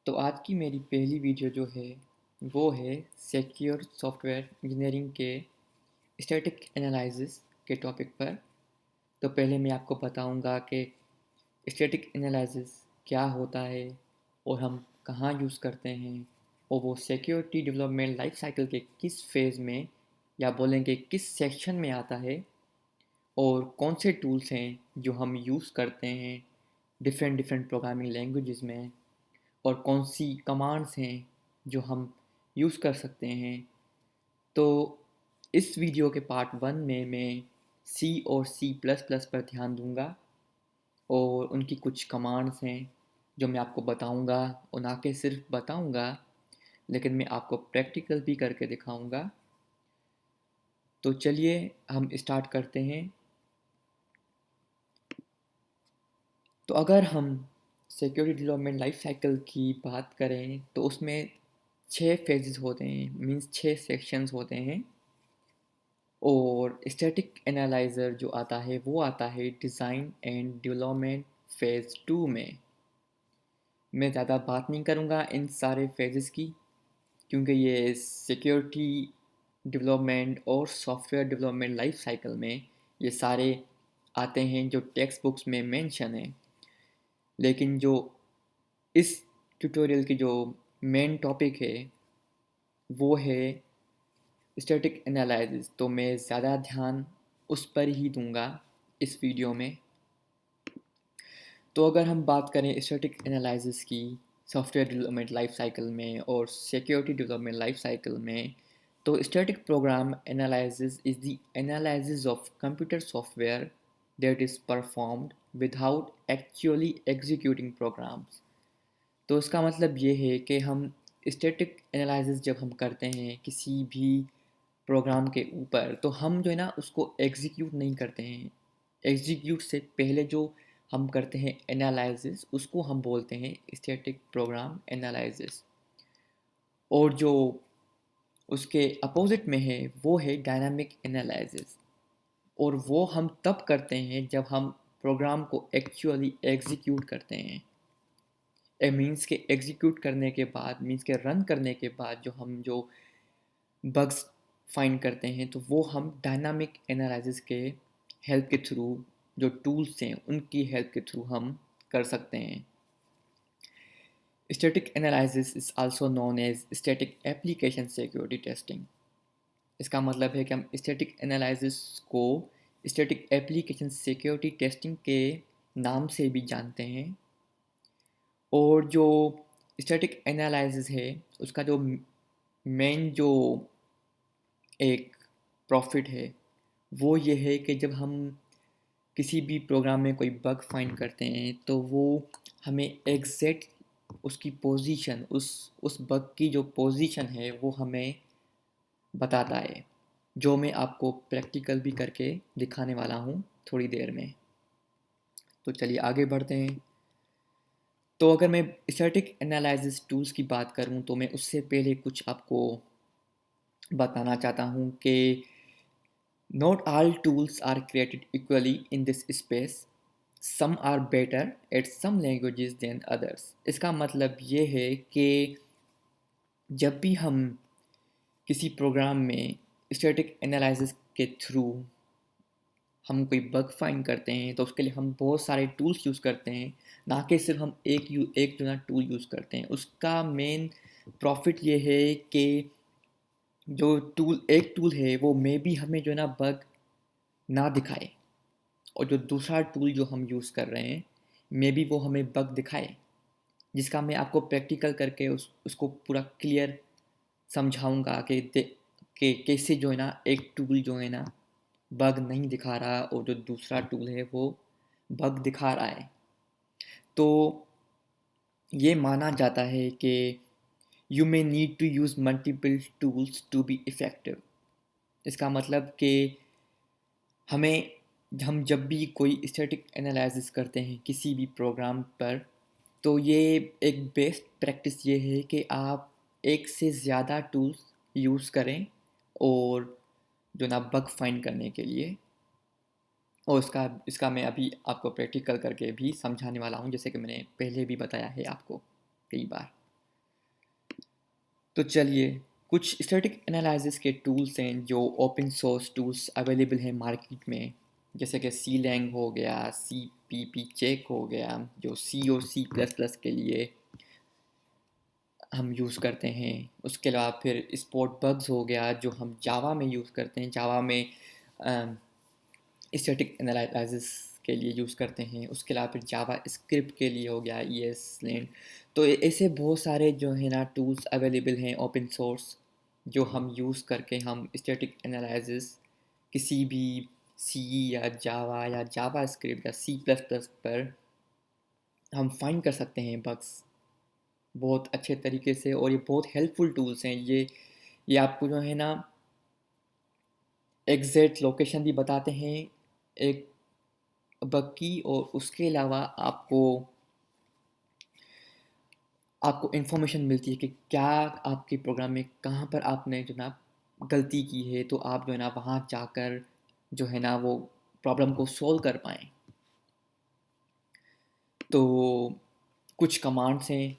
तो आज की मेरी पहली वीडियो जो है वो है सिक्योर सॉफ्टवेयर इंजीनियरिंग के स्टैटिक एनालिसिस के टॉपिक पर। तो पहले मैं आपको बताऊंगा कि स्टैटिक एनालिसिस क्या होता है और हम कहाँ यूज़ करते हैं, और वो सिक्योरिटी डेवलपमेंट लाइफ साइकिल के किस फेज़ में या बोलेंगे किस सेक्शन में आता है, और कौन से टूल्स हैं जो हम यूज़ करते हैं डिफरेंट डिफरेंट प्रोग्रामिंग लैंग्वेजेस में, और कौन सी कमांड्स हैं जो हम यूज़ कर सकते हैं। तो इस वीडियो के पार्ट वन में मैं सी और सी प्लस प्लस पर ध्यान दूंगा, और उनकी कुछ कमांड्स हैं जो मैं आपको बताऊंगा, और ना कि सिर्फ बताऊंगा लेकिन मैं आपको प्रैक्टिकल भी करके दिखाऊंगा। तो चलिए हम स्टार्ट करते हैं। तो अगर हम सिक्योरिटी डेवलपमेंट लाइफ साइकिल की बात करें तो उसमें 6 फेजेस होते हैं, मीन्स 6 सेक्शंस होते हैं। और स्टैटिक एनालाइज़र जो आता है वो आता है डिज़ाइन एंड डेवलपमेंट फेज़ 2 में। मैं ज़्यादा बात नहीं करूँगा इन सारे फेजेस की, क्योंकि ये सिक्योरिटी डेवलपमेंट और सॉफ्टवेयर डेवलपमेंट लाइफ साइकिल में ये सारे आते हैं जो टेक्स्ट बुक्स में मेंशन है। लेकिन जो इस ट्यूटोरियल की जो मेन टॉपिक है वो है स्टैटिक एनालिसिस, तो मैं ज़्यादा ध्यान उस पर ही दूंगा इस वीडियो में। तो अगर हम बात करें स्टैटिक एनालिसिस की सॉफ्टवेयर डेवलपमेंट लाइफ साइकिल में और सिक्योरिटी डेवलपमेंट लाइफ साइकिल में, तो static program analysis is the analysis of computer software that is performed without actually executing programs. तो इसका मतलब ये है कि हम स्टैटिक एनालिसिस जब हम करते हैं किसी भी प्रोग्राम के ऊपर, तो हम जो है ना उसको एग्जीक्यूट नहीं करते हैं। एग्जीक्यूट से पहले जो हम करते हैं एनालिसिस, उसको हम बोलते हैं स्टैटिक प्रोग्राम एनालिसिस। और जो उसके अपोजिट में है वो है डायनामिक एनालिसिस, और वो हम तब करते हैं जब हम प्रोग्राम को एक्चुअली एग्जीक्यूट करते हैं। ए मीन्स के एग्जीक्यूट करने के बाद, मीन्स के रन करने के बाद जो बग्स फाइंड करते हैं, तो वो हम डायनामिक एनालिसिस के हेल्प के थ्रू, जो टूल्स हैं उनकी हेल्प के थ्रू हम कर सकते हैं। Static analysis is also known as static application security testing. इसका मतलब है कि हम स्टैटिक एनालिसिस को स्टैटिक एप्लीकेशन सिक्योरिटी टेस्टिंग के नाम से भी जानते हैं। और जो स्टैटिक एनालिसिस है उसका जो मेन जो एक प्रॉफिट है वो ये है कि जब हम किसी भी प्रोग्राम में कोई बग फाइंड करते हैं तो वो हमें एग्जैक्ट उसकी पोजीशन, उस बग की जो पोजीशन है वो हमें बताता है, जो मैं आपको प्रैक्टिकल भी करके दिखाने वाला हूँ थोड़ी देर में। तो चलिए आगे बढ़ते हैं। तो अगर मैं स्टैटिक एनालिसिस टूल्स की बात करूँ तो मैं उससे पहले कुछ आपको बताना चाहता हूँ कि not all tools are created equally in this space. Some are better at some languages than others. इसका मतलब ये है कि जब भी हम किसी प्रोग्राम में स्टैटिक एनालिसिस के थ्रू हम कोई बग फाइंड करते हैं तो उसके लिए हम बहुत सारे टूल्स यूज़ करते हैं, ना कि सिर्फ हम एक जो ना टूल यूज़ करते हैं। उसका मेन प्रॉफिट ये है कि जो एक टूल है वो मे बी हमें जो है ना बग ना दिखाए, और जो दूसरा टूल जो हम यूज़ कर रहे हैं मे बी वो हमें बग दिखाए, जिसका मैं आपको प्रैक्टिकल करके उसको पूरा क्लियर समझाऊंगा कि कैसे जो है ना एक टूल जो है ना बग नहीं दिखा रहा और जो दूसरा टूल है वो बग दिखा रहा है। तो ये माना जाता है कि you may need to use multiple tools to be effective. इसका मतलब कि हमें हम जब भी कोई स्टैटिक एनालिसिस करते हैं किसी भी प्रोग्राम पर, तो ये एक बेस्ट प्रैक्टिस ये है कि आप एक से ज़्यादा टूल्स यूज़ करें, और जो ना बग फाइंड करने के लिए। और इसका मैं अभी आपको प्रैक्टिकल करके भी समझाने वाला हूँ, जैसे कि मैंने पहले भी बताया है आपको कई बार। तो चलिए, कुछ स्टैटिक एनालिसिस के टूल्स हैं जो ओपन सोर्स टूल्स अवेलेबल हैं मार्केट में, जैसे कि सी लैंग हो गया, सी पी पी चेक हो गया, जो सी और सी प्लस प्लस के लिए हम यूज़ करते हैं। उसके अलावा फिर स्पॉट बग्स हो गया जो हम जावा में यूज़ करते हैं, जावा में स्टैटिक एनालिसिस के लिए यूज़ करते हैं। उसके अलावा फिर जावा स्क्रिप्ट के लिए हो गया ई एस लैंड। तो ऐसे बहुत सारे जो है ना टूल्स अवेलेबल हैं ओपन सोर्स, जो हम यूज़ करके हम स्टैटिक एनालिसिस किसी भी सी या जावा स्क्रिप्ट या सी प्लस प्लस पर हम फाइंड कर सकते हैं बग्स बहुत अच्छे तरीके से। और ये बहुत हेल्पफुल टूल्स हैं। ये आपको जो है ना एग्जैक्ट लोकेशन भी बताते हैं एक बग की, और उसके अलावा आपको आपको इन्फॉर्मेशन मिलती है कि क्या आपके प्रोग्राम में कहाँ पर आपने जो ना गलती की है, तो आप जो है ना वहाँ जाकर जो है ना वो प्रॉब्लम को सोल्व कर पाएँ। तो कुछ कमांड्स हैं,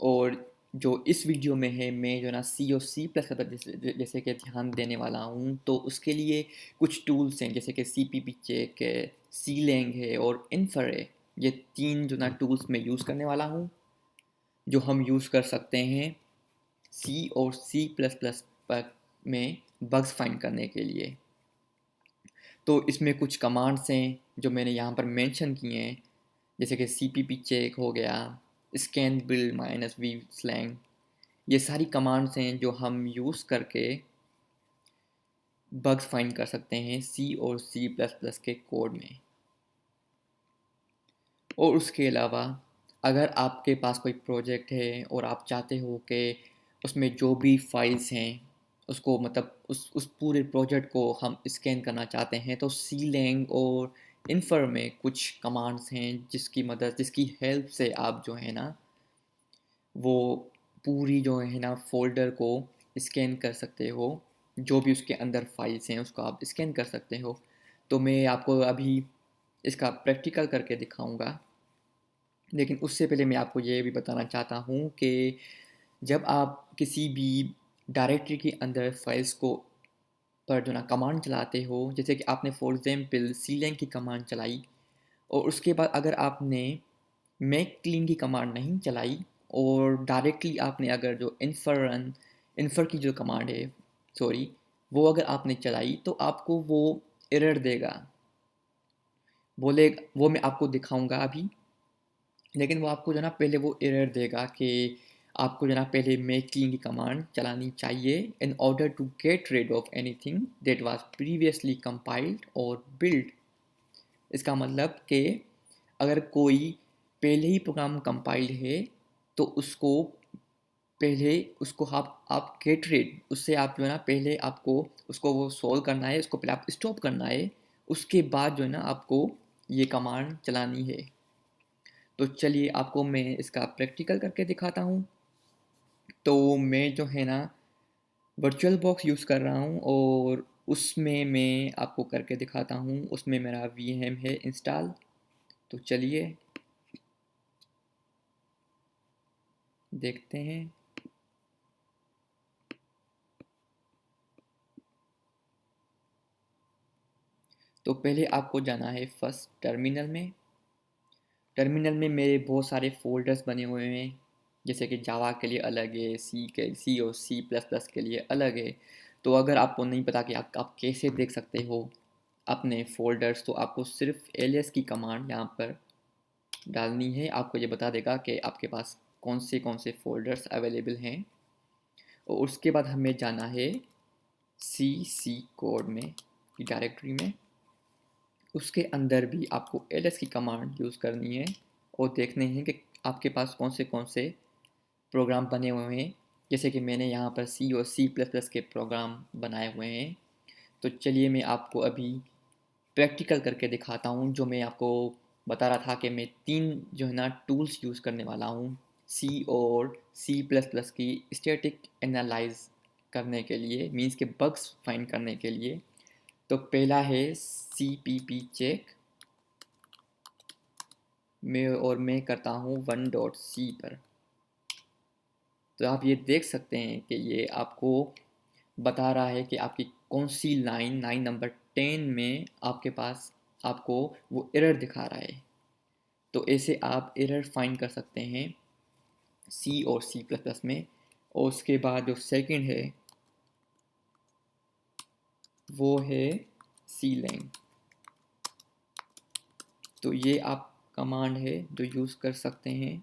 और जो इस वीडियो में है मैं जो ना सी और सी प्लस का जैसे कि ध्यान देने वाला हूँ। तो उसके लिए कुछ टूल्स हैं जैसे कि सी पी पी चेक है, सी लैंग है और इन्फर है। ये तीन जो ना टूल्स मैं यूज़ करने वाला हूँ, जो हम यूज़ कर सकते हैं सी और सी प्लस प्लस पर में बग्स फाइंड करने के लिए। तो इसमें कुछ कमांड्स हैं जो मैंने यहाँ पर मेंशन किए हैं, जैसे कि सी पी पी चेक हो गया, scan build minus V clang. ये सारी कमांड्स हैं जो हम यूज़ करके बग्स फाइंड कर सकते हैं सी और सी प्लस प्लस के कोड में। और उसके अलावा अगर आपके पास कोई प्रोजेक्ट है और आप चाहते हो कि उसमें जो भी फाइल्स हैं उसको मतलब उस पूरे प्रोजेक्ट को हम स्कैन करना चाहते हैं, तो सी लैंग और इन्फर में कुछ कमांड्स हैं जिसकी हेल्प से आप जो है ना वो पूरी जो है ना फ़ोल्डर को स्कैन कर सकते हो। जो भी उसके अंदर फाइल्स हैं उसको आप स्कैन कर सकते हो। तो मैं आपको अभी इसका प्रैक्टिकल करके दिखाऊंगा, लेकिन उससे पहले मैं आपको ये भी बताना चाहता हूँ कि जब आप किसी भी डायरेक्टरी के अंदर फाइल्स को पर जो ना कमांड चलाते हो, जैसे कि आपने फॉर एग्जाम्पल सीलैंग की कमांड चलाई और उसके बाद अगर आपने मेक क्लीन की कमांड नहीं चलाई और डायरेक्टली आपने अगर जो इन्फर की जो कमांड है, सॉरी, वो अगर आपने चलाई तो आपको वो एरर देगा, बोले वो मैं आपको दिखाऊंगा अभी। लेकिन वो आपको जो ना पहले वो एरर देगा कि आपको जो ना पहले मेक क्लीन की कमांड चलानी चाहिए in order to get rid of anything that was previously compiled और बिल्ड। इसका मतलब कि अगर कोई पहले ही प्रोग्राम कंपाइल्ड है तो उसको पहले उसको आप गेट रेड उससे आप जो है ना पहले आपको उसको वो सॉल्व करना है, उसको पहले आप स्टॉप करना है, उसके बाद जो है ना आपको ये कमांड चलानी है। तो चलिए आपको मैं इसका प्रैक्टिकल करके दिखाता हूँ। तो मैं जो है ना वर्चुअल बॉक्स यूज़ कर रहा हूँ और उसमें मैं आपको करके दिखाता हूँ। उसमें मेरा वीएम है इंस्टॉल। तो चलिए देखते हैं। तो पहले आपको जाना है फर्स्ट टर्मिनल में। टर्मिनल में मेरे बहुत सारे फ़ोल्डर्स बने हुए हैं, जैसे कि जावा के लिए अलग है, सी और सी प्लस प्लस के लिए अलग है। तो अगर आपको नहीं पता कि आप कैसे देख सकते हो अपने फ़ोल्डर्स, तो आपको सिर्फ एलियस की कमांड यहाँ पर डालनी है। आपको ये बता देगा कि आपके पास कौन से फ़ोल्डर्स अवेलेबल हैं। और उसके बाद हमें जाना है सी कोड में की डायरेक्टरी में। उसके अंदर भी आपको एलएस की कमांड यूज़ करनी है और देखने हैं कि आपके पास कौन से प्रोग्राम बने हुए हैं। जैसे कि मैंने यहाँ पर सी और सी प्लस प्लस के प्रोग्राम बनाए हुए हैं। तो चलिए मैं आपको अभी प्रैक्टिकल करके दिखाता हूँ। जो मैं आपको बता रहा था कि मैं तीन जो है ना टूल्स यूज़ करने वाला हूँ सी और सी प्लस प्लस की स्टैटिक एनालाइज करने के लिए, मीन्स के बग्स फाइंड करने के लिए। तो पहला है सी पी पी चेक। मैं करता हूँ 1.c पर। तो आप ये देख सकते हैं कि ये आपको बता रहा है कि आपकी कौन सी लाइन नंबर 10 में आपके पास आपको वो एरर दिखा रहा है। तो ऐसे आप एरर फाइंड कर सकते हैं सी और सी प्लस प्लस में। और उसके बाद जो सेकंड है वो है सी लैंग। तो ये आप कमांड है जो यूज़ कर सकते हैं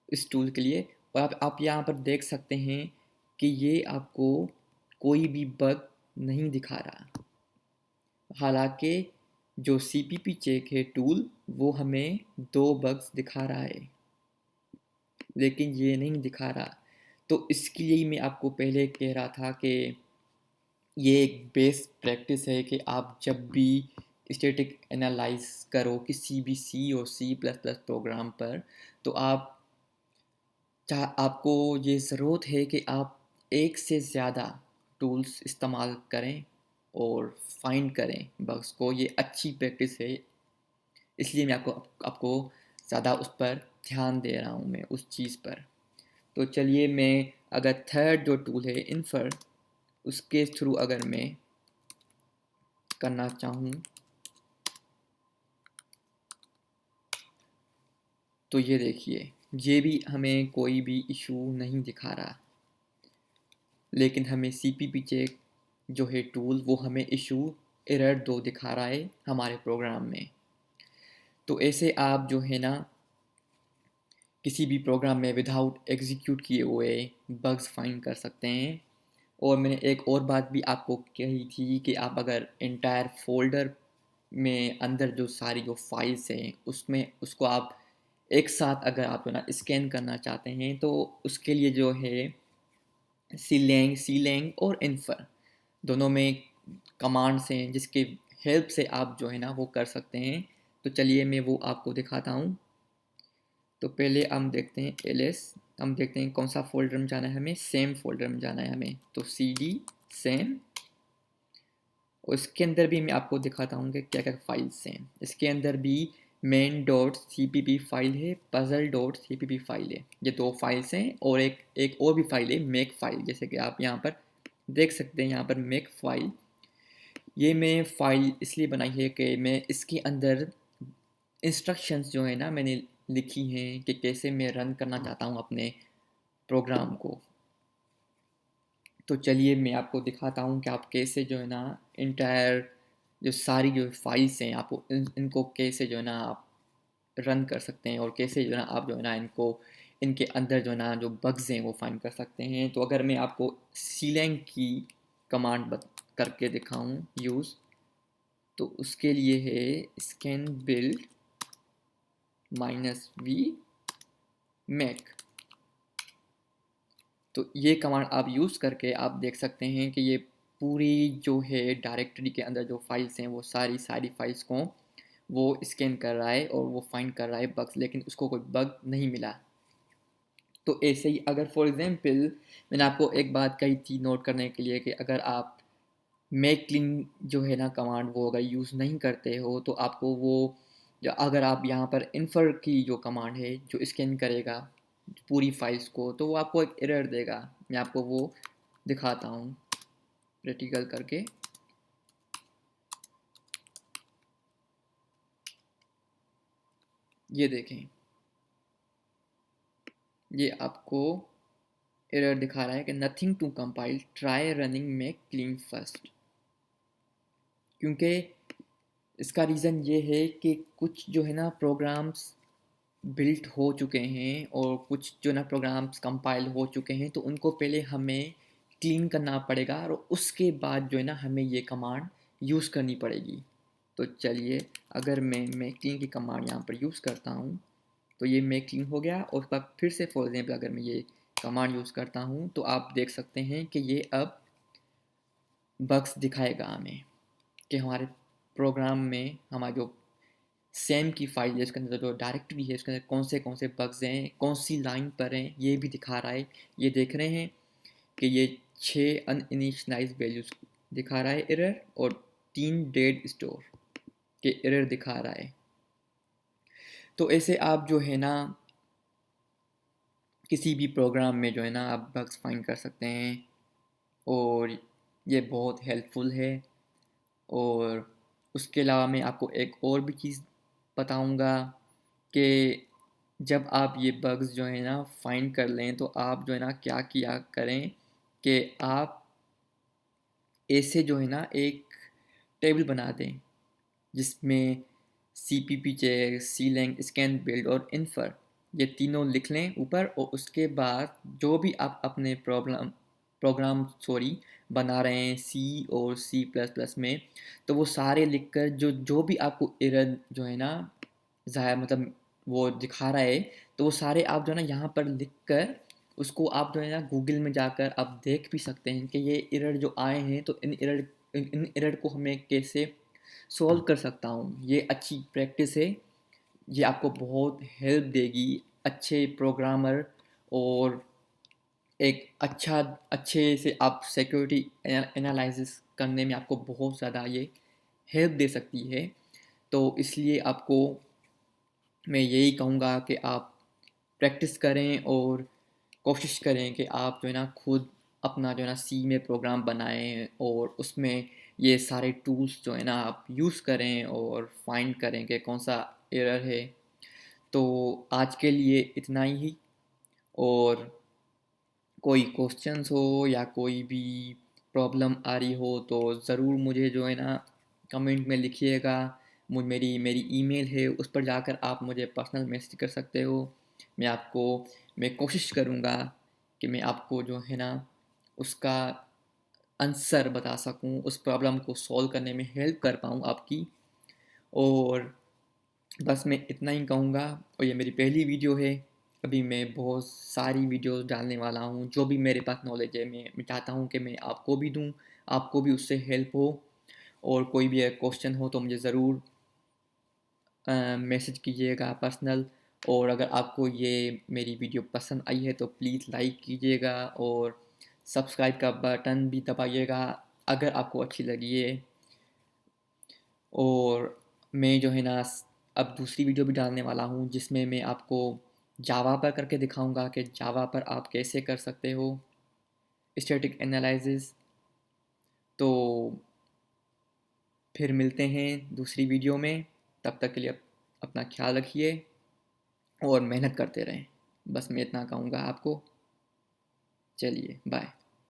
इस टूल के लिए। और आप यहाँ पर देख सकते हैं कि ये आपको कोई भी बग नहीं दिखा रहा। हालांकि जो CPP चेक है टूल वो हमें 2 बग्स दिखा रहा है, लेकिन ये नहीं दिखा रहा। तो इसके लिए मैं आपको पहले कह रहा था कि ये एक बेस्ट प्रैक्टिस है कि आप जब भी स्टैटिक एनालाइज करो किसी भी सी और सी प्लस प्लस प्रोग्राम पर, तो आपको ये ज़रूरत है कि आप एक से ज़्यादा टूल्स इस्तेमाल करें और फाइंड करें बग्स को। ये अच्छी प्रैक्टिस है, इसलिए मैं आपको आपको ज़्यादा उस पर ध्यान दे रहा हूँ, मैं उस चीज़ पर। तो चलिए, मैं अगर थर्ड जो टूल है इन्फर, उसके थ्रू अगर मैं करना चाहूँ तो ये देखिए, ये भी हमें कोई भी इशू नहीं दिखा रहा, लेकिन हमें CPP चेक जो है टूल वो हमें इशू एरर 2 दिखा रहा है हमारे प्रोग्राम में। तो ऐसे आप जो है ना किसी भी प्रोग्राम में विदाउट एग्जीक्यूट किए हुए बग्स फाइंड कर सकते हैं। और मैंने एक और बात भी आपको कही थी कि आप अगर एंटायर फोल्डर में अंदर जो सारी जो फाइल्स हैं उसमें उसको आप एक साथ अगर आप ना स्कैन करना चाहते हैं तो उसके लिए जो है सीलैंग और इन्फर दोनों में कमांड्स हैं जिसके हेल्प से आप जो है ना वो कर सकते हैं। तो चलिए मैं वो आपको दिखाता हूँ। तो पहले हम देखते हैं ls, हम देखते हैं कौन सा फोल्डर में जाना है, हमें सेम फोल्डर में जाना है हमें। तो cd सेम, और इसके अंदर भी मैं आपको दिखाता हूँ कि क्या क्या फाइल्स हैं। इसके अंदर भी main.cpp फाइल है, puzzle.cpp फाइल है, ये 2 फाइल्स हैं। और एक और भी फाइल है मेक फाइल, जैसे कि आप यहाँ पर देख सकते हैं। यहाँ पर मेक फाइल, ये मैं फाइल इसलिए बनाई है कि मैं इसके अंदर इंस्ट्रक्शंस जो है ना मैंने लिखी हैं कि कैसे मैं रन करना चाहता हूँ अपने प्रोग्राम को। तो चलिए मैं आपको दिखाता हूँ कि आप कैसे जो है ना इंटायर जो सारी जो फाइल्स हैं आपको इनको कैसे जो है ना आप रन कर सकते हैं, और कैसे जो है ना आप जो है ना इनको इनके अंदर जो है ना जो बग्स हैं वो फाइंड कर सकते हैं। तो अगर मैं आपको सीलैंग की कमांड करके दिखाऊं यूज़, तो उसके लिए है स्कैन बिल्ड -v मैक। तो ये कमांड आप यूज़ करके आप देख सकते हैं कि ये पूरी जो है डायरेक्टरी के अंदर जो फाइल्स हैं वो सारी फाइल्स को वो स्कैन कर रहा है और वो फाइंड कर रहा है बग्स, लेकिन उसको कोई बग नहीं मिला। तो ऐसे ही अगर फॉर एग्जांपल मैंने आपको एक बात कही थी नोट करने के लिए कि अगर आप मेक क्लीन जो है ना कमांड वो अगर यूज़ नहीं करते हो तो आपको वो अगर आप यहाँ पर इन्फर की जो कमांड है जो स्कैन करेगा पूरी फाइल्स को, तो वो आपको एक एरर देगा। मैं आपको वो दिखाता हूँ प्रैक्टिकल करके। ये देखें, ये आपको एरर दिखा रहा है कि nothing to compile, try running make clean first. क्योंकि इसका रीज़न ये है कि कुछ जो है ना प्रोग्राम्स बिल्ट हो चुके हैं और कुछ जो ना प्रोग्राम्स कंपाइल हो चुके हैं, तो उनको पहले हमें क्लीन करना पड़ेगा और उसके बाद जो है ना हमें ये कमांड यूज़ करनी पड़ेगी। तो चलिए, अगर मैं क्लीन की कमांड यहाँ पर यूज़ करता हूँ तो ये मेक क्लीन हो गया। और उसके बाद फिर से फॉर एग्जाम्पल अगर मैं ये कमांड यूज़ करता हूँ तो आप देख सकते हैं कि ये अब बग्स दिखाएगा हमें कि हमारे प्रोग्राम में हमारा जो सेम की फाइल है उसके अंदर जो डायरेक्टरी है उसके अंदर कौन से बग्स हैं, कौन सी लाइन पर हैं, ये भी दिखा रहा है। ये देख रहे हैं कि ये 6 अनइनिशियलाइज्ड वैल्यूज़ दिखा रहा है एरर, और 3 डेड स्टोर के एरर दिखा रहा है। तो ऐसे आप जो है ना किसी भी प्रोग्राम में जो है ना आप बग्स फाइंड कर सकते हैं, और ये बहुत हेल्पफुल है। और उसके अलावा मैं आपको एक और भी चीज़ बताऊंगा कि जब आप ये बग्स जो है ना फाइंड कर लें तो आप जो है ना क्या किया करें कि आप ऐसे जो है ना एक टेबल बना दें जिसमें CPP check, CLang, scan, build और इन्फर ये तीनों लिख लें ऊपर, और उसके बाद जो भी आप अपने प्रोग्राम बना रहे हैं C और C++ में, तो वो सारे लिखकर जो जो भी आपको एरर जो है ना ज़ाहिर मतलब वो दिखा रहा है, तो वो सारे आप जो है ना यहाँ पर लिख कर उसको आप जो है ना गूगल में जाकर आप देख भी सकते हैं कि ये एरर जो आए हैं तो इन एरर को हमें कैसे सॉल्व कर सकता हूँ। ये अच्छी प्रैक्टिस है, ये आपको बहुत हेल्प देगी अच्छे प्रोग्रामर, और एक अच्छे से आप सिक्योरिटी एनालिसिस करने में आपको बहुत ज़्यादा ये हेल्प दे सकती है। तो इसलिए आपको मैं यही कहूँगा कि आप प्रैक्टिस करें और कोशिश करें कि आप जो है ना खुद अपना जो है ना सी में प्रोग्राम बनाएं, और उसमें ये सारे टूल्स जो है ना आप यूज़ करें और फाइंड करें कि कौन सा एरर है। तो आज के लिए इतना ही, और कोई क्वेश्चंस हो या कोई भी प्रॉब्लम आ रही हो तो ज़रूर मुझे जो है ना कमेंट में लिखिएगा। मेरी ईमेल है, उस पर जाकर आप मुझे पर्सनल मैसेज कर सकते हो। मैं कोशिश करूँगा कि मैं आपको जो है ना उसका आंसर बता सकूँ, उस प्रॉब्लम को सॉल्व करने में हेल्प कर पाऊँ आपकी। और बस मैं इतना ही कहूँगा, और ये मेरी पहली वीडियो है। अभी मैं बहुत सारी वीडियोस डालने वाला हूँ, जो भी मेरे पास नॉलेज है मैं चाहता हूँ कि मैं आपको भी दूँ, आपको भी उससे हेल्प हो। और कोई भी क्वेश्चन हो तो मुझे ज़रूर मैसेज कीजिएगा पर्सनल। और अगर आपको ये मेरी वीडियो पसंद आई है तो प्लीज़ लाइक कीजिएगा, और सब्सक्राइब का बटन भी दबाइएगा अगर आपको अच्छी लगी है। और मैं जो है ना अब दूसरी वीडियो भी डालने वाला हूँ जिसमें मैं आपको जावा पर करके दिखाऊंगा कि जावा पर आप कैसे कर सकते हो स्टैटिक एनालिसिस। तो फिर मिलते हैं दूसरी वीडियो में, तब तक के लिए अपना ख्याल रखिए और मेहनत करते रहें। बस मैं इतना कहूँगा आपको। चलिए बाय।